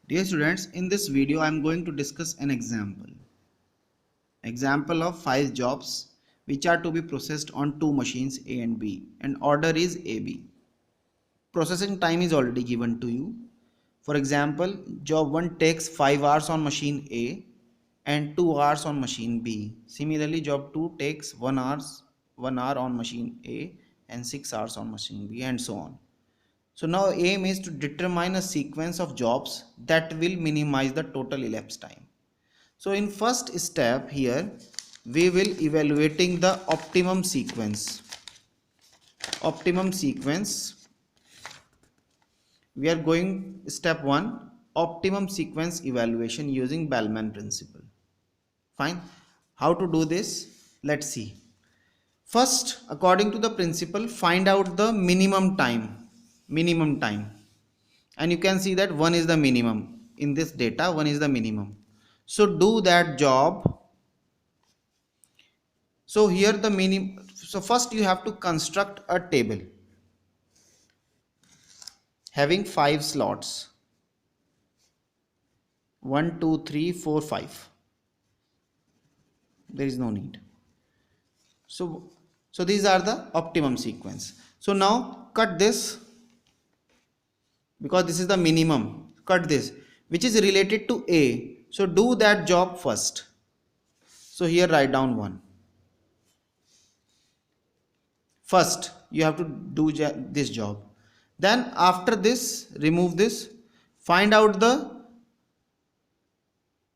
Dear students, in this video I am going to discuss an example of 5 jobs which are to be processed on two machines A and B, and order is AB. Processing time is already given to you. For example, job 1 takes 5 hours on machine A and 2 hours on machine B. Similarly, job 2 takes 1 hour on machine A and 6 hours on machine B, and so on. So now aim is to determine a sequence of jobs that will minimize the total elapsed time. So in first step here, we will evaluating the optimum sequence. We are going step 1, optimum sequence evaluation using Bellman principle. Fine. How to do this? Let's see. First, according to the principle, find out the minimum time. And you can see that 1 is the minimum. In this data, 1 is the minimum. So do that job. So here the minimum. So first you have to construct a table having 5 slots. 1, 2, 3, 4, 5. There is no need. So these are the optimum sequence. So now cut this, because this is the minimum. Cut this which is related to A. So do that job first. So here write down 1. First you have to do this job. Then after this, remove this, find out the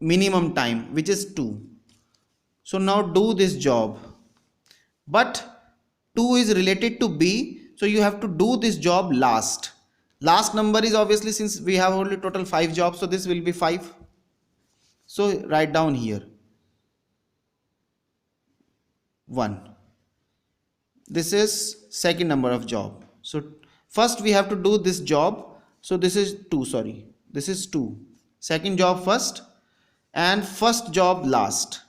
minimum time, which is 2. So now do this job, but 2 is related to B, so you have to do this job last. Last number is obviously, since we have only total 5 jobs, so this will be 5. So write down here 1. This is second number of job. So first we have to do this job. So this is 2, sorry, this is 2. Second job first and first job last.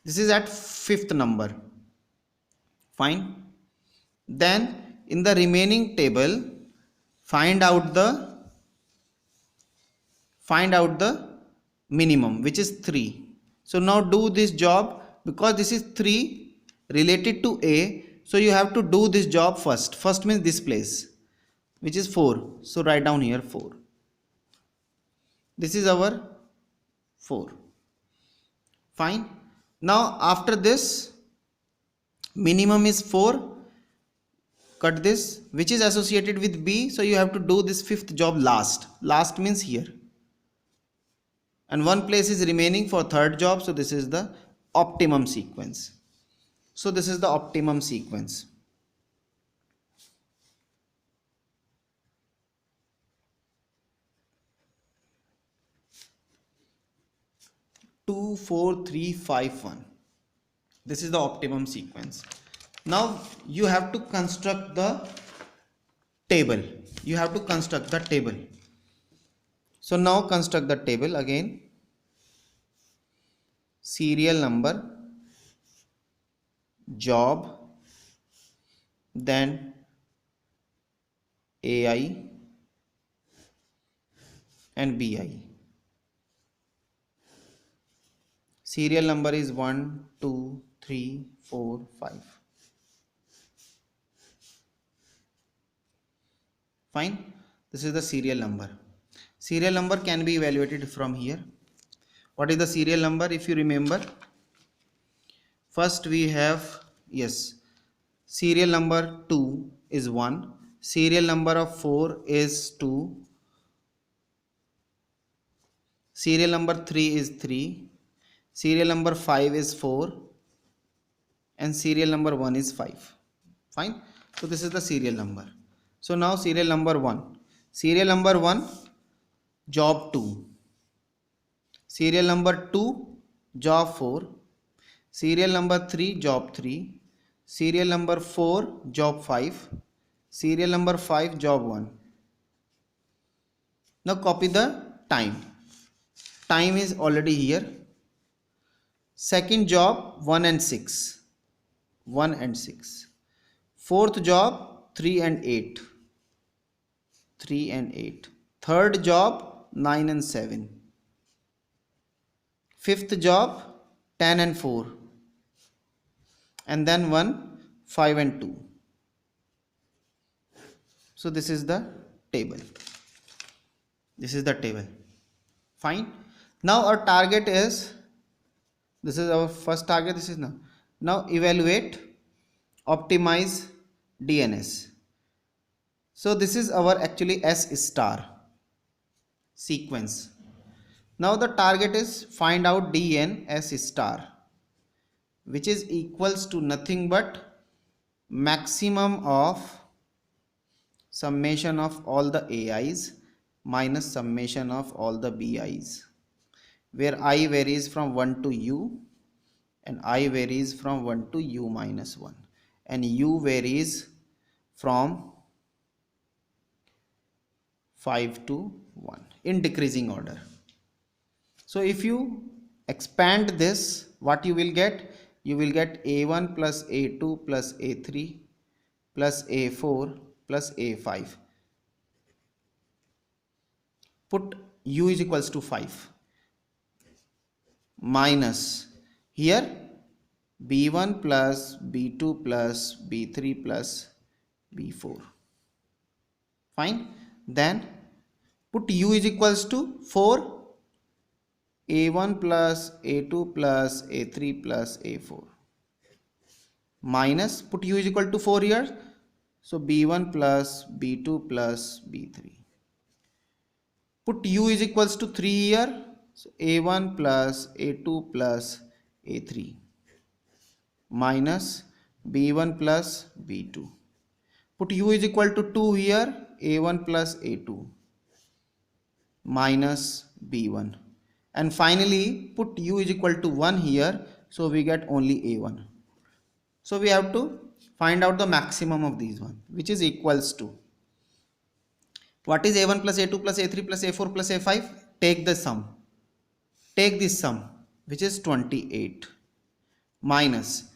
This is at 5th number. Fine. Then in the remaining table, find out the minimum, which is 3. So now do this job, because this is 3 related to A, so you have to do this job first. First means this place, which is 4. So write down here 4. This is our 4. Fine. Now after this, minimum is 4. Cut this, which is associated with B, so you have to do this 5th job last. Last means here. And 1 place is remaining for 3rd job, so this is the optimum sequence. So this is the optimum sequence. Two, 4, 3, 5, 1. This is the optimum sequence. Now you have to construct the table. So now construct the table again. Serial number, job, then AI and BI. Serial number is 1, 2, 3, 4, 5. Fine. This is the serial number. Serial number can be evaluated from here. What is the serial number? If you remember, first we have, yes, serial number 2 is 1, serial number of 4 is 2, serial number 3 is 3, serial number 5 is 4, and serial number 1 is 5. Fine. So this is the serial number. So now serial number 1. Serial number 1, job 2. Serial number 2, job 4. Serial number 3, job 3. Serial number 4, job 5. Serial number 5, job 1. Now copy the time. Time is already here. Second job 1 and 6. 1 and 6. Fourth job 3 and 8. 3 and 8. Third job 9 and 7. Fifth job 10 and 4. And then one 5 and 2. So this is the table. This is the table. Fine. Now our target is, this is our first target. This is now evaluate, optimize DNS. So this is our actually S star sequence. Now the target is find out DNS star, which is equals to nothing but maximum of summation of all the AIs minus summation of all the BIs, where I varies from 1 to U and I varies from 1 to U minus 1 and U varies from 5 to 1 in decreasing order. So if you expand this, what you will get? You will get A1 plus A2 plus A3 plus A4 plus A5. Put U is equals to 5 minus here B1 plus B2 plus B3 plus B4. Fine. Then put U is equals to 4 A1 plus A2 plus A3 plus A4 minus, put U is equal to 4 here, so B1 plus B2 plus B3. Put U is equals to 3 here, so A1 plus A2 plus A3 minus B1 plus B2. Put U is equal to 2 here, A1 plus A2 minus B1. And finally put U is equal to 1 here, so we get only A1. So we have to find out the maximum of these one, which is equals to, what is A1 plus A2 plus A3 plus A4 plus A5? Take the sum. Take this sum, which is 28 minus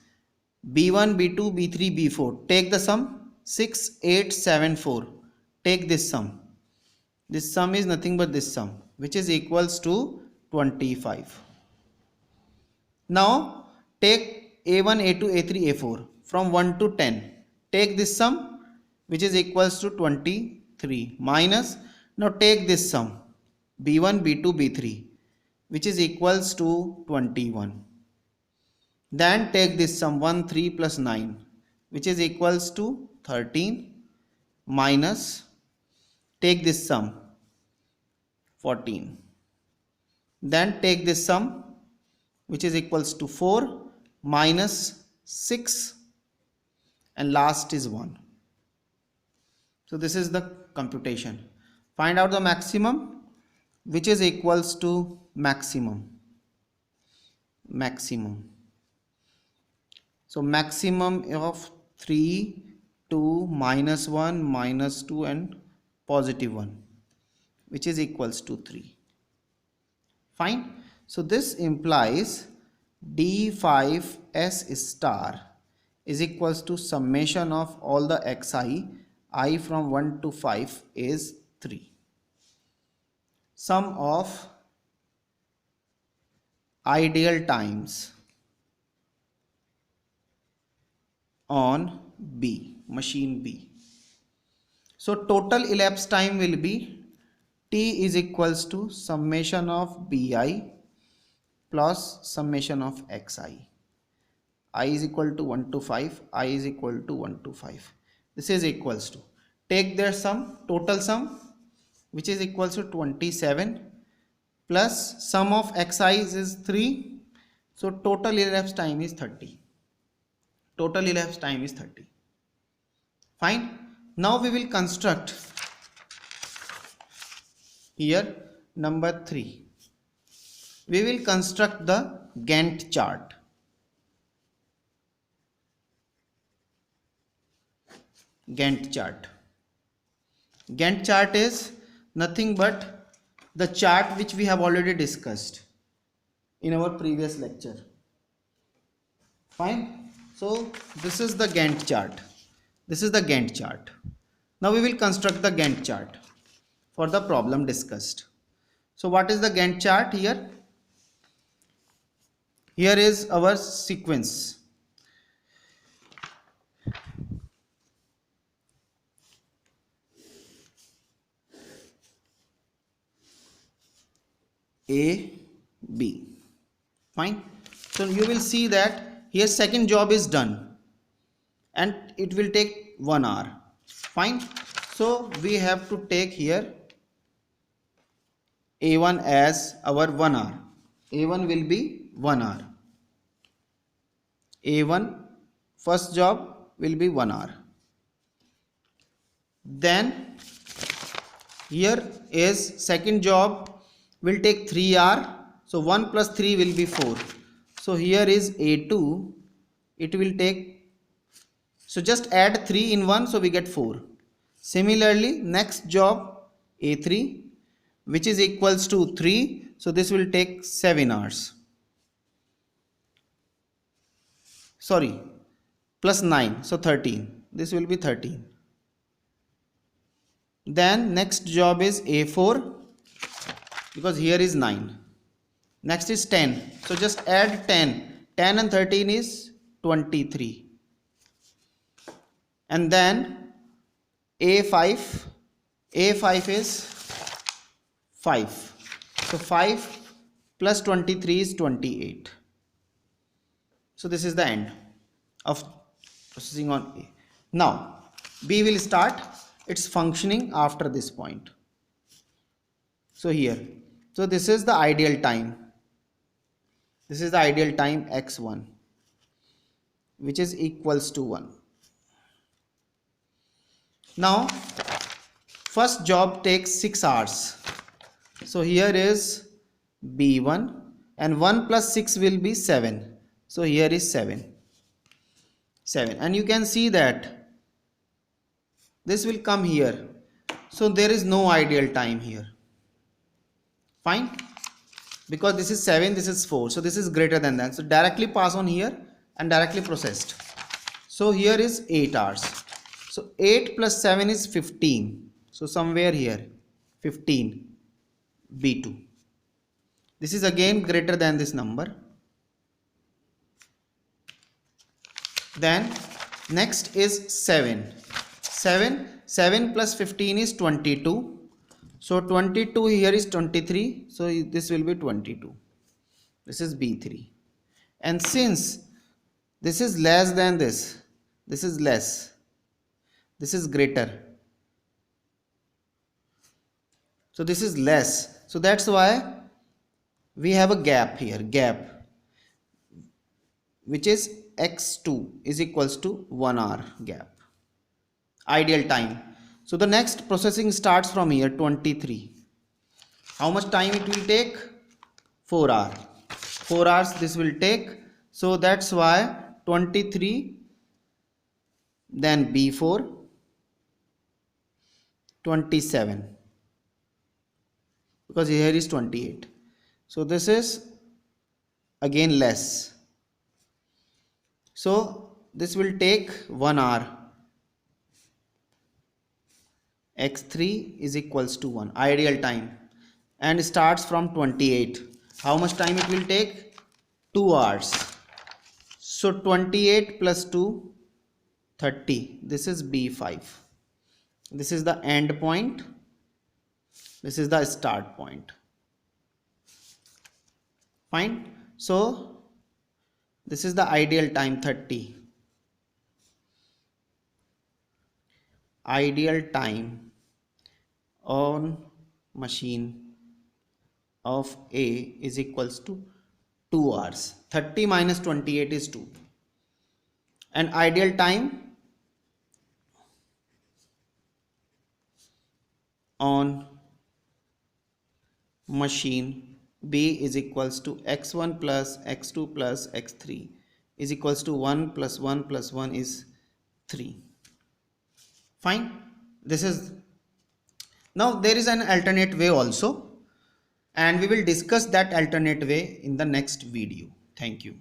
B1, B2, B3, B4. Take the sum 6, 8, 7, 4. Take this sum. This sum is nothing but this sum, which is equals to 25. Now take A1, A2, A3, A4 from 1 to 10. Take this sum, which is equals to 23 minus, now take this sum B1, B2, B3, which is equals to 21. Then take this sum 1, 3 plus 9, which is equals to 13 minus, take this sum 14. Then take this sum, which is equals to 4 minus 6, and last is 1. So this is the computation. Find out the maximum, which is equals to maximum. So maximum of 3, 2, minus 1, minus 2 and positive 1, which is equals to 3. Fine. So this implies D5S star is equals to summation of all the xi, I from 1 to 5 is 3. Sum of ideal times on B, machine B. So total elapsed time will be T is equals to summation of Bi plus summation of Xi. I is equal to 1 to 5, I is equal to 1 to 5. This is equals to, take their sum, total sum, which is equals to 27 plus sum of Xi is 3. So total elapsed time is 30. Total elapsed time is 30. Fine. Now we will construct here number 3. We will construct the Gantt chart. Gantt chart. Gantt chart is nothing but the chart which we have already discussed in our previous lecture. Fine. So this is the Gantt chart. This is the Gantt chart. Now we will construct the Gantt chart. for the problem discussed. So what is the Gantt chart here? Here is our sequence. A, B. Fine. So you will see that here second job is done and it will take 1 hour. Fine. So we have to take here A1 as our 1 hour. A1 will be 1 hour. A1 first job will be 1 hour. Then here is second job will take 3 hour. So 1 plus 3 will be 4. So here is A2. It will take, so just add 3 in 1, so we get 4. Similarly, next job A3, which is equals to 3. So this will take 7 hours. Sorry, plus 9. So 13. This will be 13. Then next job is A4, because here is 9. Next is 10. So just add 10. 10 and 13 is 23. And then A5. A5 is 5. So 5 plus 23 is 28. So this is the end of processing on A. Now B will start its functioning after this point. So here, so this is the ideal time. This is the ideal time x1, which is equals to 1. Now first job takes 6 hours. So here is B1 and 1 plus 6 will be 7. So here is 7. And you can see that this will come here. So there is no ideal time here. Fine. Because this is 7, this is 4. So this is greater than that. So directly pass on here and directly processed. So here is 8 hours. So 8 plus 7 is 15. So somewhere here 15 B2. This is again greater than this number. Then next is 7. 7 plus 15 is 22. So 22 here is 23. So this will be 22. This is B3. And since this is less than this is less, this is greater. So this is less. So that's why we have a gap here, which is x2 is equals to 1 hour gap. Ideal time. So the next processing starts from here, 23. How much time it will take? 4 hours. 4 hours this will take. So that's why 23, then B4, 27. Because here is 28. So this is again less. So this will take 1 hour. X3 is equals to 1, ideal time, and starts from 28. How much time it will take? 2 hours. So 28 plus 2, 30. This is B5. This is the end point. This is the start point. Fine. So this is the ideal time, 30. Ideal time on machine of A is equals to 2 hours. 30 minus 28 is 2. And ideal time on machine B is equals to x1 plus x2 plus x3 is equals to 1 plus 1 plus 1 is 3. Fine. This is, now there is an alternate way also, and we will discuss that alternate way in the next video. Thank you.